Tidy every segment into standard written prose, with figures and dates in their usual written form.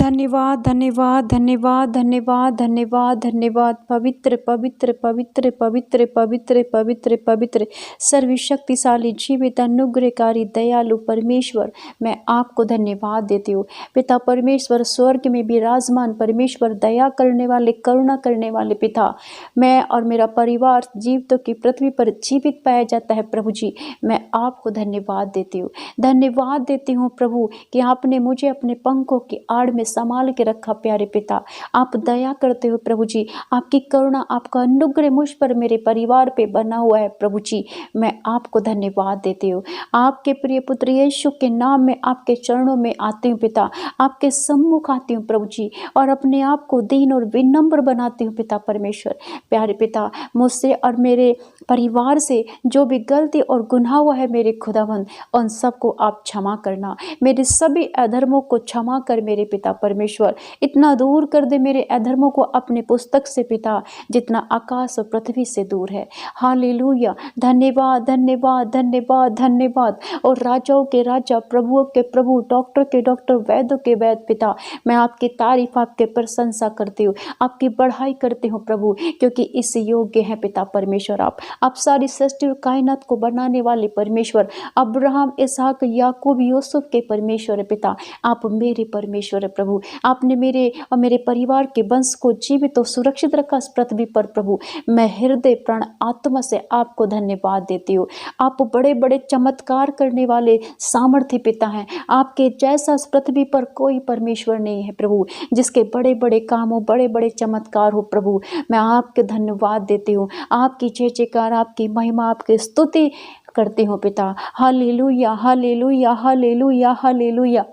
धन्यवाद धन्यवाद धन्यवाद धन्यवाद धन्यवाद धन्यवाद। पवित्र पवित्र पवित्र पवित्र पवित्र पवित्र पवित्र सर्वशक्तिशाली जीवित अनुग्रहकारी दयालु परमेश्वर, मैं आपको धन्यवाद देती हूँ। पिता परमेश्वर, स्वर्ग में विराजमान परमेश्वर, दया करने वाले, करुणा करने वाले पिता, मैं और मेरा परिवार जीवितों की पृथ्वी पर जीवित पाया जाता है। प्रभु जी, मैं आपको धन्यवाद देती हूँ, धन्यवाद देती हूँ प्रभु कि आपने मुझे अपने पंखों की आड़ में संभाल के रखा। प्यारे पिता, आप दया करते हो प्रभु जी, आपकी करुणा, आपका अनुग्रह मुझ पर, मेरे परिवार पे बना हुआ है। प्रभु जी, मैं आपको धन्यवाद देती हूँ। आपके प्रिय पुत्र यीशु के नाम में आपके चरणों में आती हूँ पिता, आपके सम्मुख आती हूँ प्रभु जी, और अपने आप को दीन और विनम्र बनाती हूँ पिता परमेश्वर। प्यारे पिता, मुझसे और मेरे परिवार से जो भी गलती और गुनाह हुआ है मेरे खुदावंद, उन सबको आप क्षमा करना। मेरे सभी अधर्मों को क्षमा कर मेरे पिता परमेश्वर, इतना दूर कर दे मेरे अधर्मों को अपने पुस्तक से पिता, जितना आकाश और पृथ्वी से दूर है। हालेलुया, धन्यवाद धन्यवाद धन्यवाद धन्यवाद। और राजाओं के राजा, प्रभुओं के प्रभु, डॉक्टर के डॉक्टर, वैद्यों के वैद्य पिता, मैं आपकी तारीफ, आपके प्रशंसा करती हूँ, आपकी बढ़ाई करती हूँ प्रभु, क्योंकि इस योग्य है पिता परमेश्वर। आप सारी सृष्टि और कायनात को बनाने वाले परमेश्वर, अब्राहम, इसहाक, याकूब, यूसुफ के परमेश्वर है पिता। आप मेरे परमेश्वर है प्रभु, आपने मेरे और मेरे परिवार के वंश को जीवित और सुरक्षित रखा इस पृथ्वी पर प्रभु। मैं हृदय प्राण आत्मा से आपको धन्यवाद देती हूँ। आप बड़े बड़े चमत्कार करने वाले सामर्थ्य पिता हैं, आपके जैसा इस पृथ्वी पर कोई परमेश्वर नहीं है प्रभु, जिसके बड़े बड़े काम हो, बड़े बड़े चमत्कार हो प्रभु। मैं आपके धन्यवाद देती हूँ, आपकी जय जयकार, आपकी महिमा, आपकी स्तुति करती हूँ पिता। Hallelujah hallelujah hallelujah hallelujah.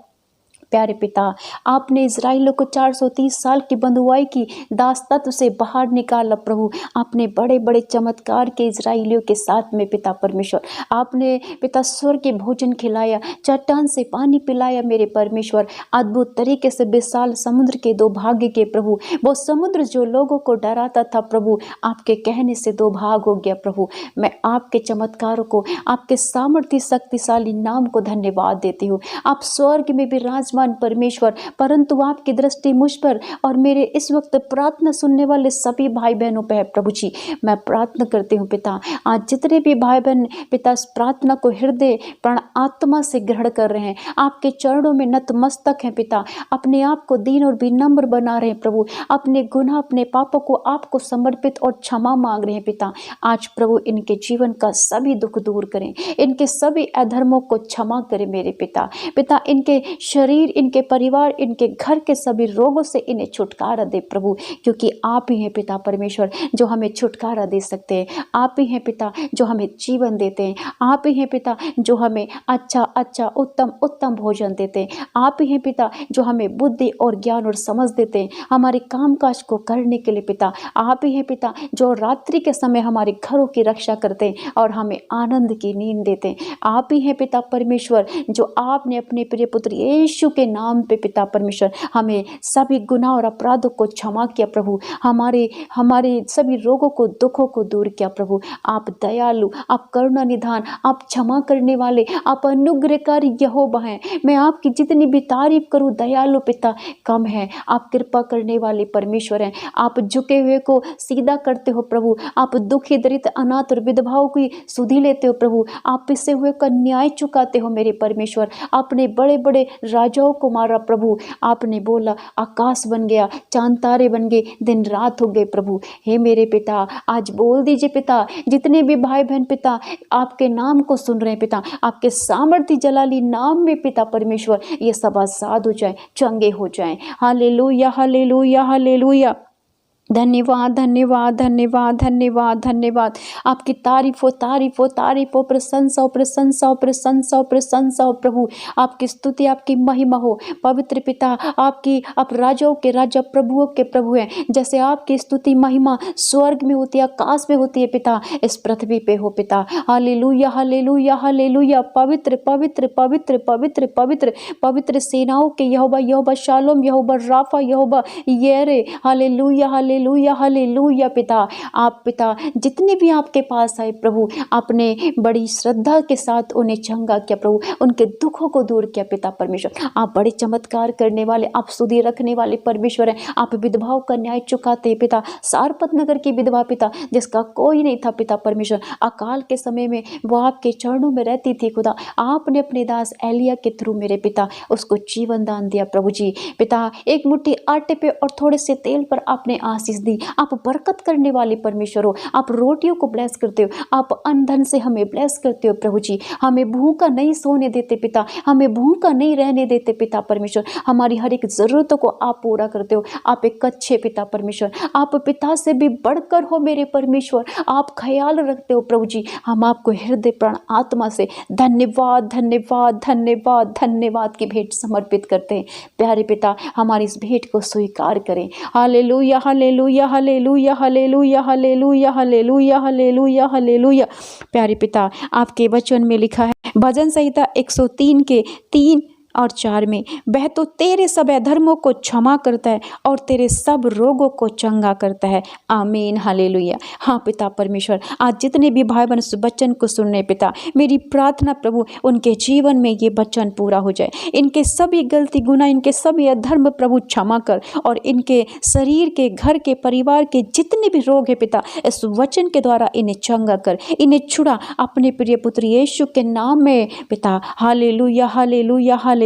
प्यारे पिता, आपने इजराइलों को 430 साल की बंधुआई की दासत्व से बाहर निकाला प्रभु। आपने बड़े बड़े चमत्कार के इजराइलियों के साथ में पिता परमेश्वर, आपने पिता स्वर्ग के भोजन खिलाया, चट्टान से पानी पिलाया मेरे परमेश्वर, अद्भुत तरीके से विशाल समुद्र के दो भाग के प्रभु। वो समुद्र जो लोगों को डराता था प्रभु, आपके कहने से दो भाग हो गया प्रभु। मैं आपके चमत्कारों को, आपके सामर्थ्य शक्तिशाली नाम को धन्यवाद देती हूँ। आप स्वर्ग में विराजमान परमेश्वर, परंतु आपकी दृष्टि मुझ पर और मेरे इस वक्त प्रार्थना सुनने वाले सभी भाई बहनों पर है प्रभु जी। मैं प्रार्थना करती हूँ पिता, आज जितने भी भाई बहन पिता इस प्रार्थना को हृदय प्राण आत्मा से ग्रहण कर रहे हैं, आपके चरणों में नतमस्तक हैं पिता, अपने आप को दीन और विनम्र बना रहे हैं प्रभु, अपने गुनाह, अपने पापों को आपको समर्पित और क्षमा मांग रहे हैं पिता। आज प्रभु इनके जीवन का सभी दुख दूर करें, इनके सभी अधर्मों को क्षमा करें मेरे पिता। पिता, इनके शरीर, इनके परिवार, इनके घर के सभी रोगों से इन्हें छुटकारा दे प्रभु, क्योंकि आप ही हैं पिता परमेश्वर जो हमें छुटकारा दे सकते हैं। आप ही हैं पिता जो हमें जीवन देते हैं। आप ही हैं पिता जो हमें अच्छा अच्छा उत्तम उत्तम भोजन देते हैं। आप ही हैं पिता जो हमें बुद्धि और ज्ञान और समझ देते हैं हमारे कामकाज को करने के लिए पिता। आप ही हैं पिता जो रात्रि के समय हमारे घरों की रक्षा करते हैं और हमें आनंद की नींद देते हैं। आप ही हैं पिता परमेश्वर जो आपने अपने प्रिय पुत्र यीशु के नाम पे पिता परमेश्वर हमें सभी गुनाह और अपराधों को क्षमा किया प्रभु, हमारे हमारे सभी रोगों को, दुखों को दूर किया प्रभु। आप दयालु, आप करुणा निधान, आप क्षमा करने वाले, आप अनुग्रहकारी यहोवा हैं। मैं आपकी जितनी भी तारीफ करूं दयालु पिता कम है। आप कृपा करने वाले परमेश्वर हैं। आप झुके हुए को सीधा करते हो प्रभु, आप दुखी, दरिद्र, अनाथ और विधवाओं की सुधि लेते हो प्रभु, आप पिसे हुए का न्याय चुकाते हो मेरे परमेश्वर। आपने बड़े बड़े राजाओं को मारा प्रभु, आपने बोला आकाश बन गया, चांद तारे बन गए, दिन रात हो गए प्रभु। हे मेरे पिता, आज बोल दीजिए पिता, जितने भी भाई बहन पिता आपके नाम को सुन रहे हैं पिता, आपके सामर्थ्य जलाली नाम में पिता परमेश्वर ये सब आजाद हो जाए, चंगे हो जाए। Hallelujah hallelujah hallelujah. धन्यवाद धन्यवाद धन्यवाद धन्यवाद धन्यवाद। आपकी तारीफ हो, तारीफ हो, तारीफ हो, प्रशंसा हो, प्रशंसा हो, प्रशंसा हो, प्रशंसा हो प्रभु। आपकी स्तुति, आपकी महिमा हो पवित्र पिता। आपकी, आप राजाओं के राजा, प्रभुओं के प्रभु हैं। जैसे आपकी स्तुति महिमा स्वर्ग में होती है, आकाश में होती है पिता, इस पृथ्वी पे हो पिता। Hallelujah hallelujah hallelujah. पवित्र पवित्र पवित्र पवित्र पवित्र पवित्र सेनाओं के यहोवा, यहोवा शालोम, यहोवा राफा, यहोवा येरे। हालेलुया हालेलुया हालेलुया हालेलुया पिता। आप पिता जितने भी आपके पास आए प्रभु, आपने बड़ी श्रद्धा के साथ उन्हें चंगा किया प्रभु, उनके दुखों को दूर किया पिता परमेश्वर। आप बड़े चमत्कार करने वाले, आप सुधि रखने वाले परमेश्वर हैं। आप विधवाओं का न्याय चुकाते हैं पिता। सारपत नगर की विधवा पिता, जिसका कोई नहीं था पिता परमेश्वर, अकाल के समय में वो आपके चरणों में रहती थी खुदा, आपने अपने दास एलिया के थ्रू मेरे पिता उसको जीवन दान दिया प्रभु जी। पिता एक मुट्ठी आटे पे और थोड़े से तेल पर आपने आशीष दी। आप बरकत करने वाले परमेश्वर हो, आप रोटियों को ब्लेस करते हो, आप अन्न धन से हमें ब्लेस करते हो प्रभु जी। हमें भूखा नहीं सोने देते पिता, हमें भूखा नहीं रहने देते पिता परमेश्वर। हमारी हर एक जरूरतों को आप पूरा करते हो। आप एक अच्छे पिता परमेश्वर, आप पिता से भी बढ़कर हो मेरे परमेश्वर। आप ख्याल रखते हो प्रभु जी। हम आपको हृदय प्राण आत्मा से धन्यवाद धन्यवाद धन्यवाद धन्यवाद की भेंट समर्पित करते हैं। प्यारे पिता हमारी इस भेंट को स्वीकार करें। Hallelujah hallelujah hallelujah hallelujah hallelujah hallelujah hallelujah hallelujah. प्यारे पिता आपके वचन में लिखा है भजन संहिता 103 के 3 और 4 में, वह तो तेरे सब अधर्मों को क्षमा करता है और तेरे सब रोगों को चंगा करता है। आमीन हालेलुया। हाँ पिता परमेश्वर, आज जितने भी भाई बहन इस वचन को सुन रहे पिता, मेरी प्रार्थना प्रभु उनके जीवन में ये वचन पूरा हो जाए। इनके सभी गलती गुनाह, इनके सभी अधर्म प्रभु क्षमा कर, और इनके शरीर के, घर के, परिवार के जितने भी रोग है पिता, इस वचन के द्वारा इन्हें चंगा कर, इन्हें छुड़ा अपने प्रिय पुत्र यीशु के नाम में पिता। Hallelujah hallelujah hallelujah.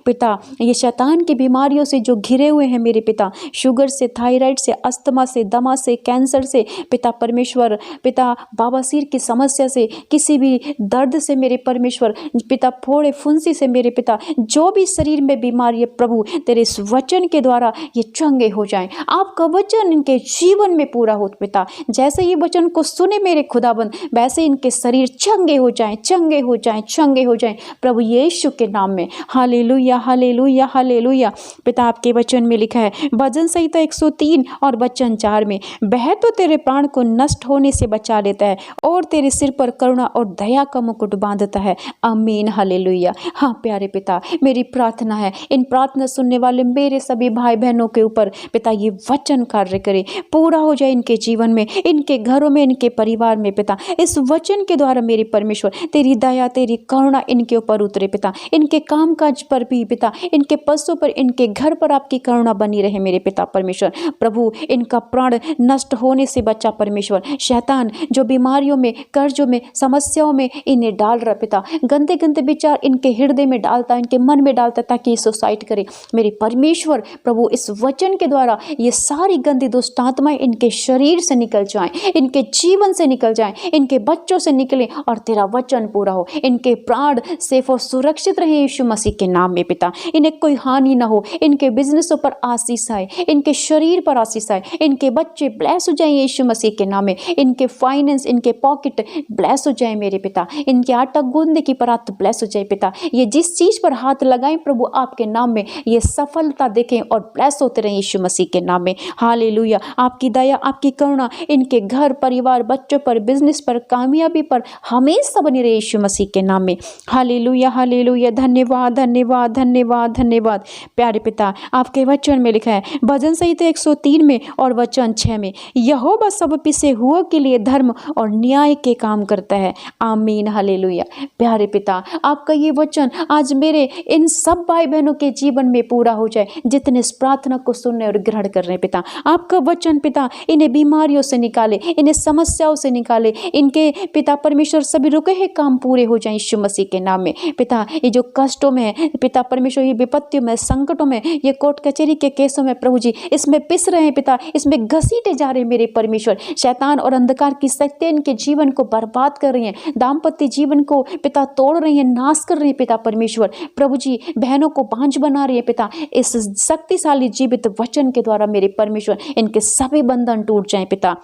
पिता ये शैतान की बीमारियों से जो घिरे हुए हैं मेरे पिता, शुगर से, थायराइड से, अस्थमा से, दमा से, कैंसर से पिता परमेश्वर, पिता बवासीर की समस्या से, किसी भी दर्द से मेरे परमेश्वर, पिता फोड़े फुंसी से मेरे पिता, जो भी शरीर में बीमारी है प्रभु, तेरे इस वचन के द्वारा ये चंगे हो जाएं। आपका वचन इनके जीवन में पूरा हो पिता। जैसे ये वचन को सुने मेरे खुदाबंद, वैसे इनके शरीर चंगे हो जाएं, चंगे हो जाएं, चंगे हो जाएं प्रभु यीशु के नाम में। Hallelujah hallelujah hallelujah. पिता आपके वचन में लिखा है भजन संहिता 103 और वचन 4 में, वह तो तेरे प्राण को नष्ट होने से बचा लेता है और तेरे सिर पर करुणा और दया का मुकुट बांधता है। आमीन हालेलुया। हाँ प्यारे पिता, मेरी प्रार्थना है इन प्रार्थना सुनने वाले मेरे सभी भाई बहनों के ऊपर पिता ये वचन कार्य करे, पूरा हो जाए इनके जीवन में, इनके घरों में, इनके परिवार में पिता। इस वचन के द्वारा मेरे परमेश्वर तेरी दया, तेरी करुणा इनके ऊपर उतरे पिता, इनके काम काज पर भी पिता, इनके पशु पर, इनके घर पर आपकी करुणा बनी रहे मेरे पिता परमेश्वर। प्रभु इनका प्राण नष्ट होने से बचा परमेश्वर। शैतान जो बीमारियों में, कर्जों में, समस्याओं में इन्हें डाल रहा पिता, गंदे गंदे विचार इनके हृदय में डालता, इनके मन में डालता ताकि सुसाइड करे मेरे परमेश्वर। प्रभु इस वचन के द्वारा ये सारी गंदी दुष्ट आत्माएं इनके शरीर से निकल जाएं, इनके जीवन से निकल जाएं, इनके बच्चों से निकले और तेरा वचन पूरा हो। इनके प्राण सेफ और सुरक्षित रहे यीशु मसीह के नाम में पिता। इन्हें कोई हानि ना हो, इनके बिजनेसों पर आशीष आए, इनके शरीर पर आशीष आए, इनके बच्चे ब्लेस हो जाएं यीशु मसीह के नाम में, इनके फाइनेंस, इनके पॉकेट ब्लेस हो जाए मेरे पिता, इनके आटा गूंदने की परात ब्लेस हो जाए पिता। ये जिस चीज पर हाथ लगाएं प्रभु आपके नाम में, ये सफलता देखें और ब्लेस होते रहे यीशु मसीह के नाम में। हालेलुया। आपकी दया, आपकी करुणा इनके घर, परिवार, बच्चों पर, बिजनेस पर, कामयाबी पर हमेशा बनी रहे यीशु मसीह के नाम में। Hallelujah hallelujah. धन्यवाद धन्यवाद धन्यवाद धन्यवाद। प्यारे पिता आपके वचन में लिखा है भजन संहिता 103 में और वचन 6 में, यहोवा सब पिसे हुओं के लिए धर्म और न्याय के काम करता है। आमीन हालेलुया। प्यारे पिता आपका ये वचन आज मेरे इन सब भाई बहनों के जीवन में पूरा हो जाए जितने इस प्रार्थना को सुनने और ग्रहण कर रहे हैं पिता। आपका वचन पिता इन्हें बीमारियों से निकाले, इन्हें समस्याओं से निकाले, इनके पिता परमेश्वर सभी रुके हैं काम पूरे हो जाए यीशु मसीह के नाम में पिता। ये जो कष्टों में है पिता परमेश्वर, ये विपत्तियों में, संकटों में, ये कोर्ट कचहरी के केसों में प्रभु जी इसमें पिस रहे हैं पिता, इसमें घसीटे जा रहे हैं मेरे परमेश्वर। शैतान और अंधकार की शक्तियां इनके जीवन को बर्बाद कर रही हैं, दाम्पत्य जीवन को पिता तोड़ रही हैं, नाश कर रही हैं पिता परमेश्वर। प्रभु जी बहनों को बांझ बना रही है पिता। इस शक्तिशाली जीवित वचन के द्वारा मेरे परमेश्वर इनके सभी बंधन टूट जाएं पिता।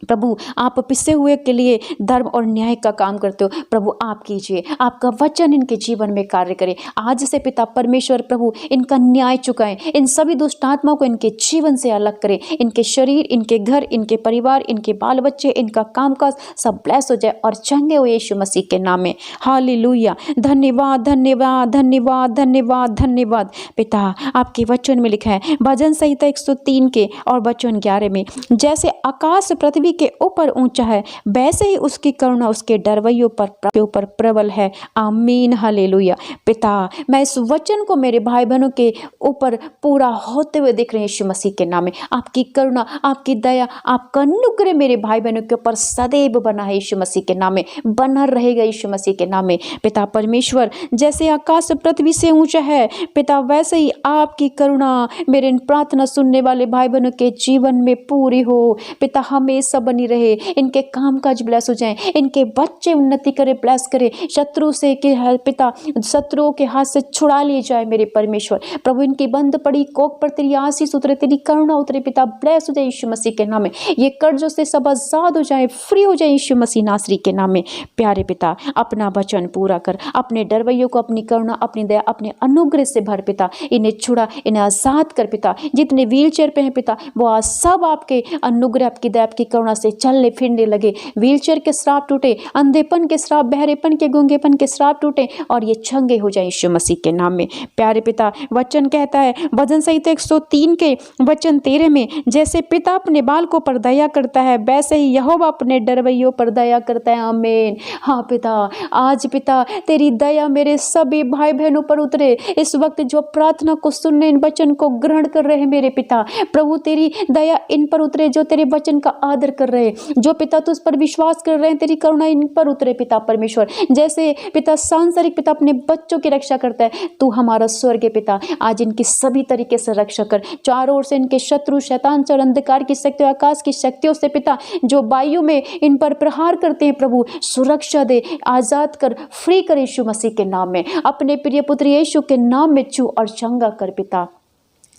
प्रभु आप पिसे हुए के लिए धर्म और न्याय का काम करते हो, प्रभु आप कीजिए, आपका वचन इनके जीवन में कार्य करे। आज से पिता परमेश्वर प्रभु इनका न्याय चुकाएं, इन सभी दुष्ट आत्माओं को इनके जीवन से अलग करें, इनके शरीर, इनके घर, इनके परिवार, इनके बाल बच्चे, इनका कामकाज सब ब्लेस हो जाए और चंगे हो यीशु मसीह के नाम में। हालेलुया। धन्यवाद धन्यवाद धन्यवाद धन्यवाद धन्यवाद। पिता आपके वचन में लिखा है भजन संहिता 103 के और वचन 11 में, जैसे आकाश पृथ्वी के ऊपर ऊंचा है वैसे ही उसकी करुणा उसके डरवैयों पर ऊपर प्रबल है। आमीन। हालेलुया। पिता मैं इस वचन को मेरे भाई बहनों के ऊपर पूरा होते हुए देख रहे हैं यीशु मसीह के नाम में। आपकी करुणा, आपकी दया, आपका अनुग्रह मेरे भाई बहनों के ऊपर सदैव बना है यीशु मसीह के नाम में, बना रहेगा यीशु मसीह के नाम में। पिता परमेश्वर जैसे आकाश पृथ्वी से ऊंचा है पिता वैसे ही आपकी करुणा मेरे प्रार्थना सुनने वाले भाई बहनों के जीवन में पूरी हो। पिता हमेशा बनी रहे, इनके कामकाज ब्लेस हो जाएं, इनके बच्चे उन्नति करे, ब्लेस करे, शत्रु से के पिता शत्रुओं के हाथ से छुड़ा लिए जाए मेरे परमेश्वर। प्रभु इनकी बंद पड़ी कोख पर तेरी आशीष उतरे, तेरी करुणा उतरे पिता, ब्लेस हो जाए यीशु मसीह के नाम में। ये कर्जों से सब आजाद हो जाए, फ्री हो जाए यीशु मसीह नासरी के नाम में। प्यारे पिता अपना वचन पूरा कर, अपने डरवैयों को अपनी करुणा, अपनी दया, अपने अनुग्रह से भर पिता, इन्हें छुड़ा, इन्हें आजाद कर पिता। जितने व्हील चेयर पे हैं पिता वो आज सब आपके अनुग्रह, आपकी दया, आपकी करुणा से चलने फिरने लगे। व्हील चेयर के श्राप टूटे, अंधेपन के श्राप, बहरेपन के, गूंगेपन के श्राप टूटे और ये चंगे हो जाए यीशु मसीह के नाम में। प्यारे पिता वचन कहता है भजन संहिता 103 के वचन 13 में, जैसे पिता अपने बालकों पर दया करता है वैसे ही यहोवा अपने डरवैयों पर दया करता है। आमीन। हाँ पिता आज पिता तेरी दया मेरे सभी भाई बहनों पर उतरे। इस वक्त जो प्रार्थना को सुनने, इन वचन को ग्रहण कर रहे हैं मेरे पिता, प्रभु तेरी दया इन पर उतरे, जो तेरे वचन का आदर कर रहे हैं, जो पिता तुझ पर विश्वास कर रहे हैं, तेरी करुणा इन पर उतरे पिता परमेश्वर। जैसे पिता सांसारिक पिता अपने बच्चों की रक्षा करता है, तू हमारा स्वर्ग पिता आज इनकी सभी तरीके से रक्षा कर। चारों ओर से इनके शत्रु, शैतान, चर, अंधकार की शक्तियों, आकाश की शक्तियों से पिता जो वायु में इन पर प्रहार करते हैं प्रभु सुरक्षा दे, आजाद कर, फ्री कर यीशु मसीह के नाम में। अपने प्रिय पुत्र यीशु के नाम में छू और चंगा कर पिता।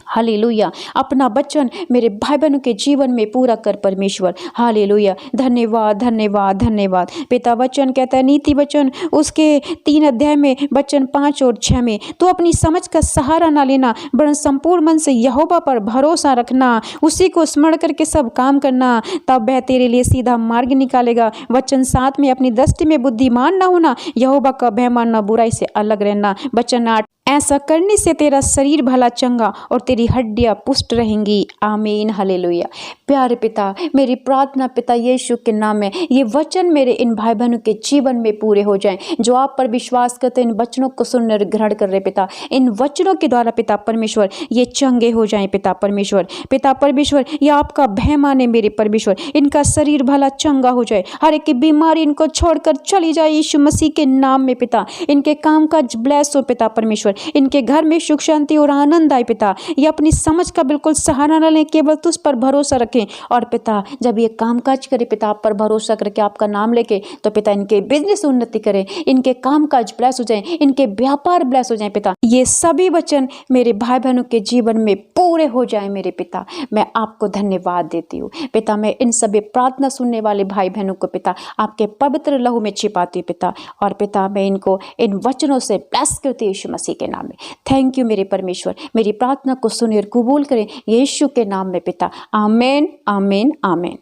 हालेलुया। अपना वचन मेरे भाई बहनों के जीवन में पूरा कर परमेश्वर। हालेलुया। धन्यवाद धन्यवाद धन्यवाद। पिता वचन कहता है नीति वचन उसके 3 अध्याय में वचन 5 और 6 में, तो अपनी समझ का सहारा ना लेना वरन संपूर्ण मन से यहोवा पर भरोसा रखना, उसी को स्मरण करके सब काम करना, तब वह तेरे लिए सीधा मार्ग निकालेगा। वचन 7 में, अपनी दृष्टि में बुद्धिमान ना होना, यहोवा का भय मानना, बुराई से अलग रहना। वचन 8, ऐसा करने से तेरा शरीर भला चंगा और तेरी हड्डियां पुष्ट रहेंगी। आमीन। हालेलुया। प्यारे पिता मेरी प्रार्थना पिता यीशु के नाम में ये वचन मेरे इन भाई बहनों के जीवन में पूरे हो जाएं, जो आप पर विश्वास करते इन वचनों को सुनने और ग्रहण कर रहे पिता, इन वचनों के द्वारा पिता परमेश्वर ये चंगे हो जाएं पिता परमेश्वर। पिता परमेश्वर ये आपका भय माने मेरे परमेश्वर, इनका शरीर भला चंगा हो जाए, हर एक की बीमारी इनको छोड़कर चली जाए यीशु मसीह के नाम में पिता। इनके काम काज ब्लेस हो पिता परमेश्वर, इनके घर में सुख शांति और आनंद आए पिता। ये अपनी समझ का बिल्कुल सहारा न लें, केवल तुझ पर भरोसा रखें। और पिता जब ये कामकाज करे पिता आप पर भरोसा करके आपका नाम लेके, तो पिता इनके बिजनेस उन्नति करें, इनके कामकाज ब्लेस हो जाएं, इनके व्यापार ब्लेस हो जाएं पिता। ये सभी वचन मेरे भाई बहनों के जीवन में पूरे हो जाएं मेरे पिता। मैं आपको धन्यवाद देती हूँ पिता। मैं इन सभी प्रार्थना सुनने वाले भाई बहनों को पिता आपके पवित्र लहू में छिपाती हूँ पिता। और पिता मैं इनको इन वचनों से ब्लेस करती हूँ यीशु मसीह के नाम में। थैंक यू मेरे परमेश्वर, मेरी प्रार्थना को सुने और कबूल करें यीशु के नाम में पिता। आमीन आमीन आमीन।